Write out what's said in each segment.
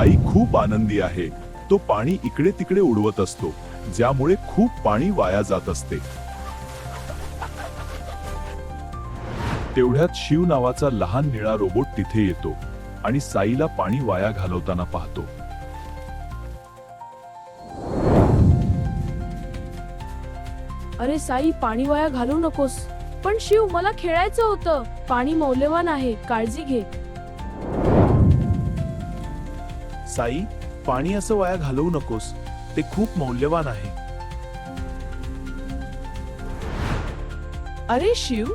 साई खूप आनंदी आहे. तो पाणी इकडे तिकडे उडवत असतो, ज्यामुळे खूप पाणी वाया जात असते. तेवढ्यात शिव नावाचा लहान निळा रोबोट तिथे येतो आणि साईला पाणी वाया घालवताना पाहतो. अरे साई, पाणी वाया घालवू नकोस. पण शिव, मला खेळायचं होतं. पाणी मौल्यवान आहे, काळजी घे. साई, पाणी असं वाया घालवू नकोस. ते खूप मौल्यवान आहे. अरे शिव,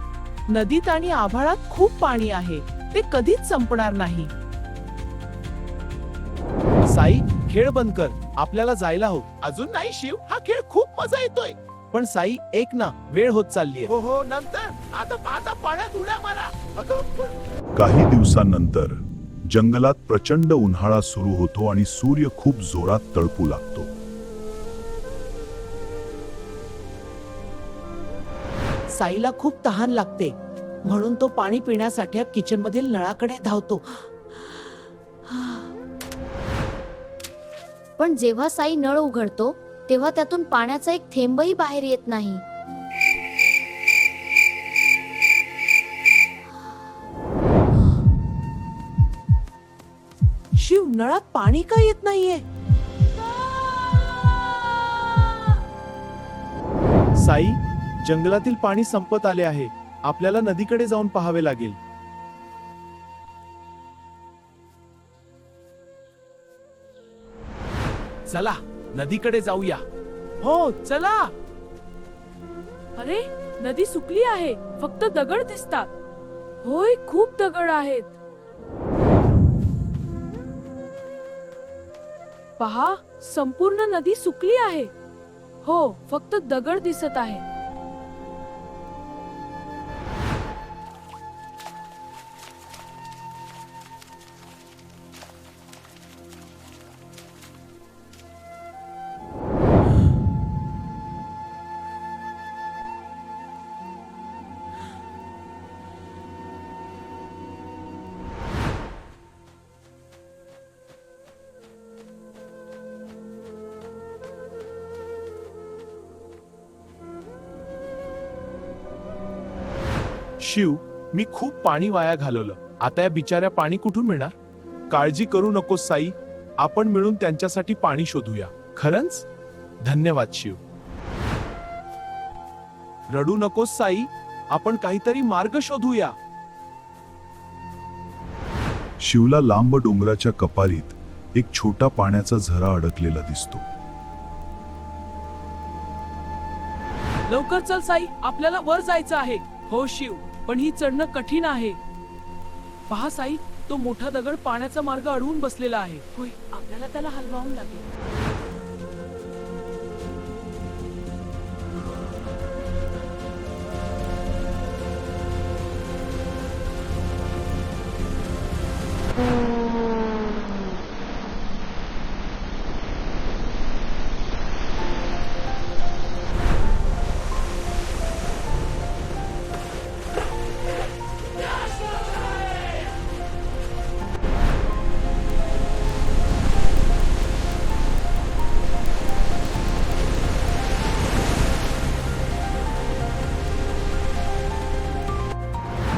नदीत आणि आभाळात खूप पाणी आहे. ते कधीच संपणार नाही. साई, खेळ बंद कर. आपल्याला जायला हो. अजून नाही शिव, हा खेळ खूप मजा येतोय. पण साई, एक ना, वेळ होत चाललीये. हो हो, नंतर. आता पाण्यात उड्या मारा. काही दिवसांनंतर जंगलात प्रचंड उन्हाळा सुरू होतो आणि सूर्य खूप जोरात तळपू लागतो. साईला खूप तहान लागते, म्हणून तो पाणी पिण्यासाठी किचन मधील नळाकडे धावतो. पण जेव्हा साई नळ उघडतो तेव्हा त्यातून पाण्याचा एक थेंबही बाहेर येत नाही. शिव, नळात पाणी का येत नाहीये? साई, जंगलातील पाणी संपत आले आहे. आपल्याला नदीकडे जाऊन पाहावे लागेल. चला, नदीकडे जाऊया. हो, चला. अरे, नदी सुकली आहे. फक्त दगड दिसतात. होय, खूप दगड आहेत. पहा, संपूर्ण नदी सुकली आहे. हो, फक्त दगड दिसत आहे. शिव, मी खूप पाणी वाया घालवलं. आता या बिचाऱ्या पाणी कुठून मिळणार? काळजी करू नकोस साई. आपण मिळून त्यांच्यासाठी पाणी शोधूया. खरंच धन्यवाद शिव. रडू नकोस साई. आपण काहीतरी मार्ग शोधूया. शिवला लांब डोंगराच्या कपारीत एक छोटा पाण्याचा झरा अडकलेला दिसतो. लवकर चल साई, आपल्याला वर जायचं आहे. हो शिव, पण ही चढणं कठीण आहे. पहा साई, तो मोठा दगड पाण्याचा मार्ग अडवून बसलेला आहे. होय, आपल्याला त्याला हलवावं लागेल.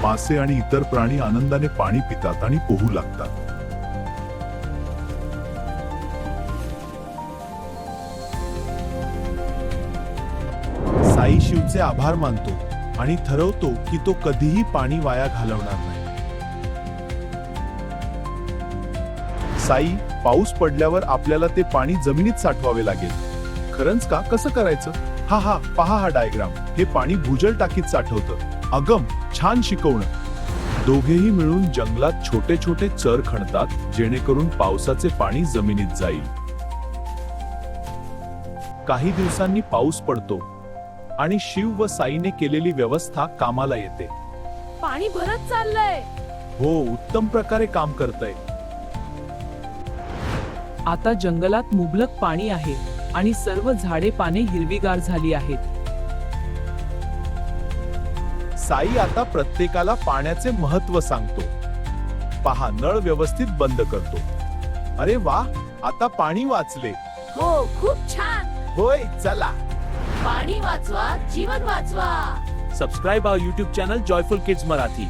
मासे आणि इतर प्राणी आनंदाने पाणी पितात आणि पोहू लागतात. साई शिवचे आभार मानतो आणि ठरवतो की तो कधीही पाणी वाया घालवणार नाही. साई, पाऊस पडल्यावर आपल्याला ते पाणी जमिनीत साठवावे लागेल. खरंच का? कसं करायचं? हा पहा हा डायग्राम. हे पाणी भूजल टाकीत साठवतं. अगम, छान शिकवणं. दोघेही मिळून जंगलात छोटे छोटे चर खणतात, जेणेकरून पावसाचे पाणी जमिनीत जाईल. काही दिवसांनी पाऊस पडतो आणि शिव व साईने केलेली व्यवस्था कामाला येते. पाणी भरत चाललंय. हो, उत्तम प्रकारे काम करतंय. आता जंगलात मुबलक पाणी आहे आणि सर्व झाडे पाने हिरवीगार झाली आहेत. साई आता प्रत्येकाला पाण्याचे महत्त्व सांगतो. पहा, नळ व्यवस्थित बंद करतो. अरे वा, आता पाणी वाचले. हो खूप छान. होय, चला. पाणी वाचवा जीवन वाचवा. Subscribe our YouTube channel joyful kids Marathi.